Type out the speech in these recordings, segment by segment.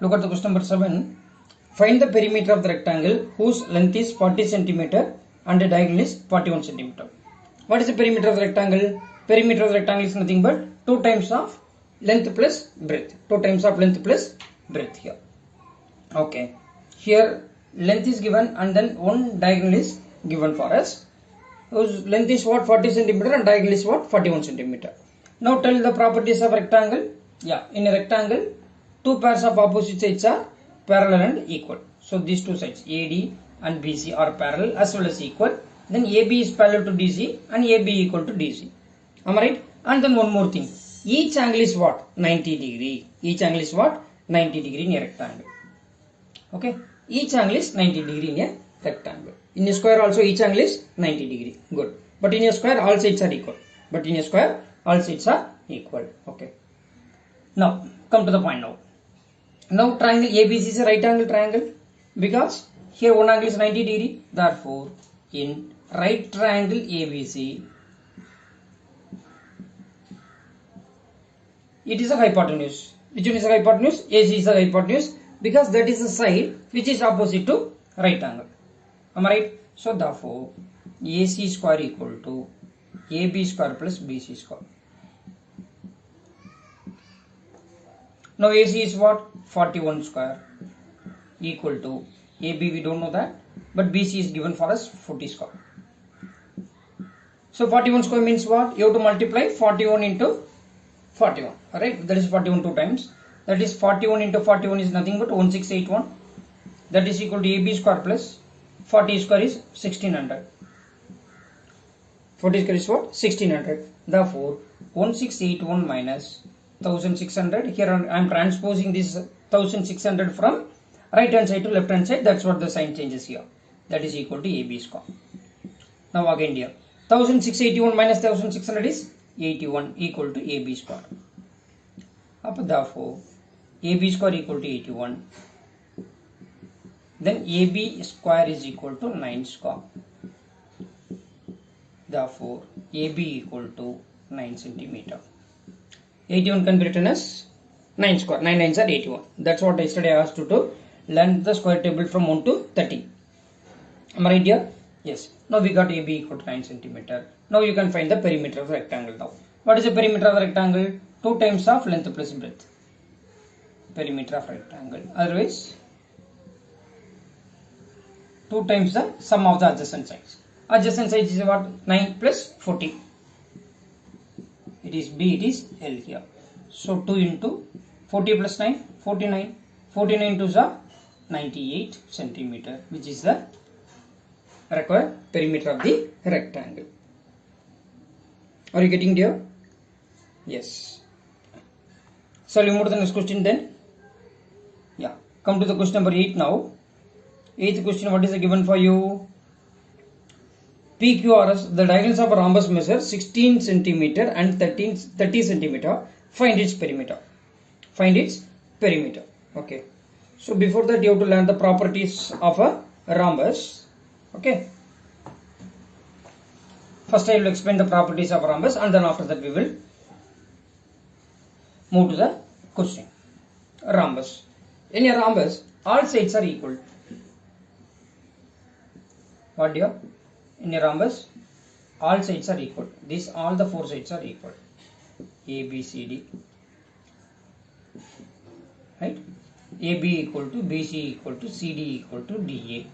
Look at the question number 7. Find the perimeter of the rectangle whose length is 40 centimeter and the diagonal is 41 centimeter. What is the perimeter of the rectangle? Perimeter of the rectangle is nothing but 2 times of length plus breadth. 2 times of length plus breadth here. Okay. Here length is given and then one diagonal is given for us. Whose length is what? 40 centimeter and diagonal is what? 41 centimeter. Now tell the properties of rectangle. Yeah, in a rectangle, two pairs of opposite sides are parallel and equal. So these two sides AD and BC are parallel as well as equal. Then AB is parallel to DC and AB equal to DC. Am I right? And then one more thing. Each angle is what? 90 degree. Each angle is what? 90 degree in a rectangle. Okay. Each angle is 90 degree in a rectangle. In a square also each angle is 90 degree. Good. But in a square all sides are equal. But in a square all sides are equal. Okay. Now come to the point now. Now triangle ABC is a right angle triangle because here one angle is 90 degree. Therefore in right triangle ABC it is a hypotenuse. Which one is a hypotenuse? AC is a hypotenuse because that is the side which is opposite to right angle. Am I right? So therefore AC square equal to AB square plus BC square. Now AC is what? 41 square equal to AB, we don't know that, but BC is given for us 40 square. So 41 square means what? You have to multiply 41 into 41. Alright, that is 41 two times. That is 41 into 41 is nothing but 1681. That is equal to AB square plus 40 square is 1600. 40 square is what? 1600. Therefore 1681 minus 1600. Here I am transposing this 1600 from right hand side to left hand side. That's what the sign changes here. That is equal to AB square. Now again here 1681 minus 1600 is 81 equal to AB square. Therefore AB square equal to 81. Then AB square is equal to 9 square. Therefore AB equal to 9 centimeter. 81 can be written as 9 square. 9 9s are 81. That's what yesterday I asked you to learn the square table from 1 to 30. Am I right here? Yes. Now we got AB equal to 9 centimeter. Now you can find the perimeter of the rectangle now. What is the perimeter of the rectangle? 2 times of length plus breadth. Perimeter of rectangle. Otherwise 2 times the sum of the adjacent sides. Adjacent sides is what? 9 plus 40. It is B, it is L here. So 2 into 40 plus 9, 49. 49 to the 98 centimeter, which is the required perimeter of the rectangle. Are you getting there? Yes. Shall we move to the next question then? Yeah. Come to the question number 8 now. 8th question, what is given for you? PQRS, the diagonals of a rhombus measure 16 centimeter and 30 centimeter. Find its perimeter. Find its perimeter. Okay. So before that you have to learn the properties of a rhombus. Okay. First I will explain the properties of a rhombus and then after that we will move to the question. Rhombus. In a rhombus, all sides are equal. What dear? In a rhombus, all sides are equal. All the 4 sides are equal. A, B, C, D. Right? AB equal to BC equal to CD equal to DA.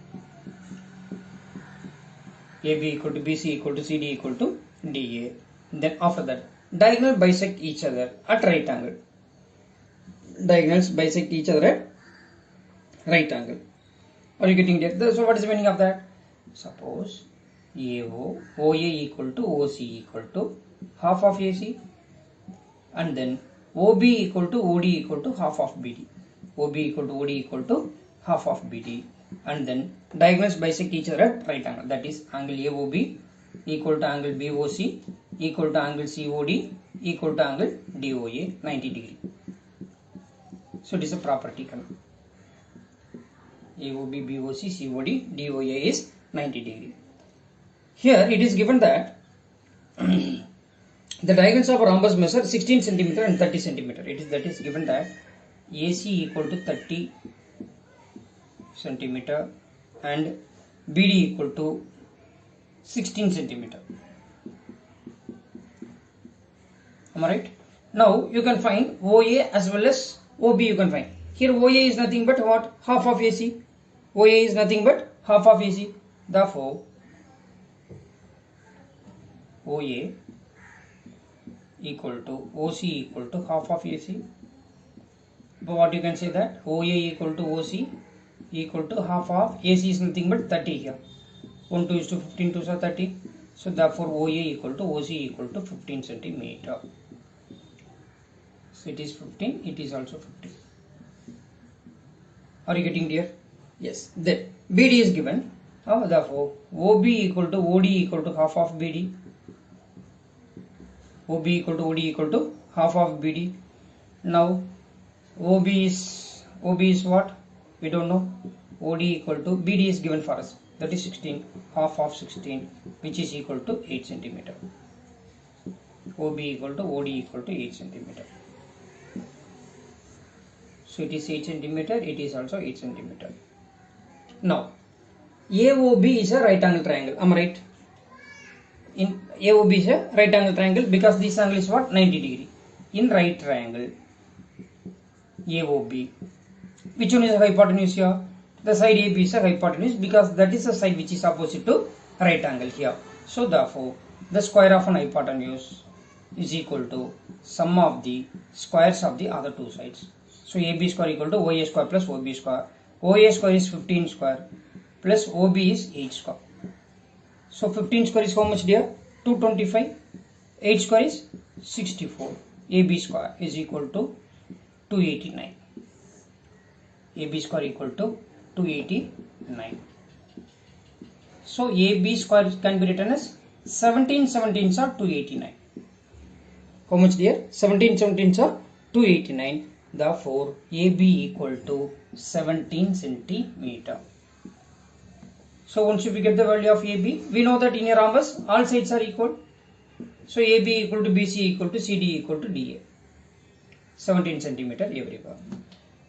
AB equal to BC equal to CD equal to DA. Then after that, diagonal bisect each other at right angle. Diagonals bisect each other at right angle. Are you getting that? So what is the meaning of that? Suppose AO, OA equal to OC equal to half of AC, and then OB equal to OD equal to half of BD. OB equal to OD equal to half of BD, and then diagonals bisect each other at right angle. That is angle AOB equal to angle BOC equal to angle COD equal to angle DOA 90 degree. So it is a property. AOB, BOC, COD, DOA is 90 degree. Here it is given that the diagonals of a rhombus measure 16 centimeter and 30 centimeter. That is given that AC equal to 30 centimeter and BD equal to 16 centimeter. Am I right? Now you can find OA as well as OB you can find. Here OA is nothing but what? Half of AC. OA is nothing but half of AC. Therefore, OA equal to OC equal to half of AC. But what you can say that OA equal to OC equal to half of AC is nothing but 30 here. 1 2 is to 15 2 are 30. So therefore OA equal to OC equal to 15 centimeter. So it is 15, it is also 15. Are you getting clear? Yes. Then BD is given. Therefore OB equal to OD equal to half of BD. OB equal to OD equal to half of BD. Now OB is what? We don't know. OD equal to BD is given for us. That is 16, half of 16, which is equal to 8 centimeter. OB equal to OD equal to 8 centimeter. So it is 8 centimeter, it is also 8 centimeter. Now, AOB is a right angle triangle. Am I right? In AOB is a right angle triangle because this angle is what? 90 degree. In right triangle, AOB. Which one is the hypotenuse here? The side AB is a hypotenuse because that is the side which is opposite to right angle here. So therefore, the square of an hypotenuse is equal to sum of the squares of the other two sides. So AB square equal to OA square plus OB square. OA square is 15 square plus OB is 8 square. So 15 square is how much dear? 225. 8 square is 64. AB square is equal to 289. AB square equal to 289. So AB square can be written as 17 17s are 289. How much dear? 17 17s are 289. Therefore, AB equal to 17 centimeter. So once we get the value of AB, we know that in a rhombus all sides are equal. So AB equal to BC equal to CD equal to DA. 17 centimeter everywhere.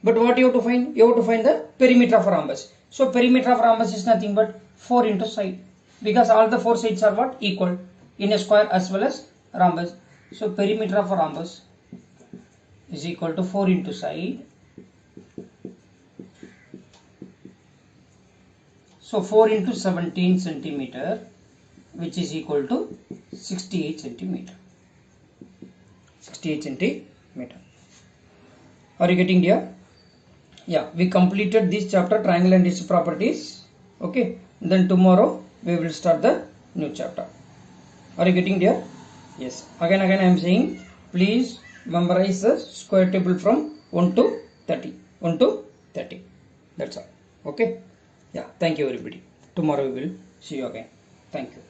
But what you have to find? You have to find the perimeter of a rhombus. So perimeter of a rhombus is nothing but 4 into side. Because all the 4 sides are what? Equal in a square as well as rhombus. So perimeter of a rhombus is equal to 4 into side. So 4 into 17 centimeter, which is equal to 68 centimeter. 68 centimeter. Are you getting here? Yeah, we completed this chapter, triangle and its properties. Okay, then tomorrow we will start the new chapter. Are you getting here? Yes. Again I am saying, please memorize the square table from 1 to 30. 1 to 30. That's all. Okay. Yeah. Thank you everybody. Tomorrow we will see you again. Thank you.